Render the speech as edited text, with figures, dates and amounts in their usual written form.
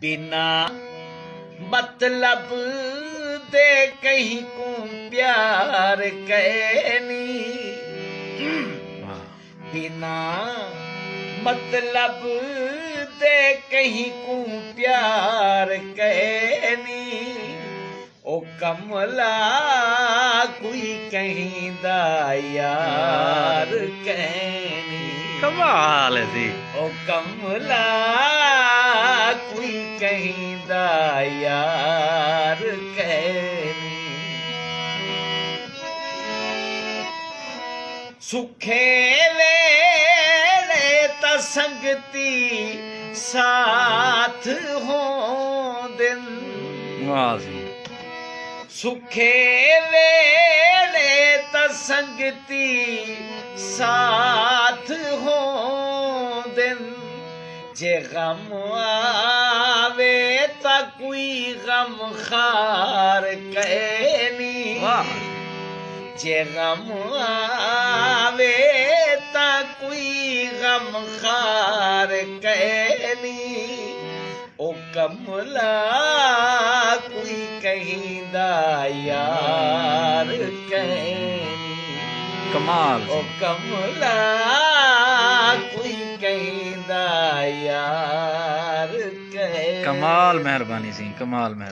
बिना मतलब दे कहीं को प्यार कहनी, बिना मतलब दे कहीं को प्यार कहनी। ओ कमला कोई कहीं दा यार कहनी। कमाल है जी। ओ कमला कोई कहीं दा यार कहनी। सुखे वेले ता संगती साथ होंदिन, वाह जी। सुखे वेले ता संगती साथ होंदिन। जे गम आवे ता कोई गम खार कहनी। जे गम आवे ता कोई गम खार कहनी। ओ कमला कोई कहीं दा यार कहनी। कमाल। ओ कमला कोई कहीं दा यार कहनी। कमाल मेहरबानी सी, कमाल मेहरबानी।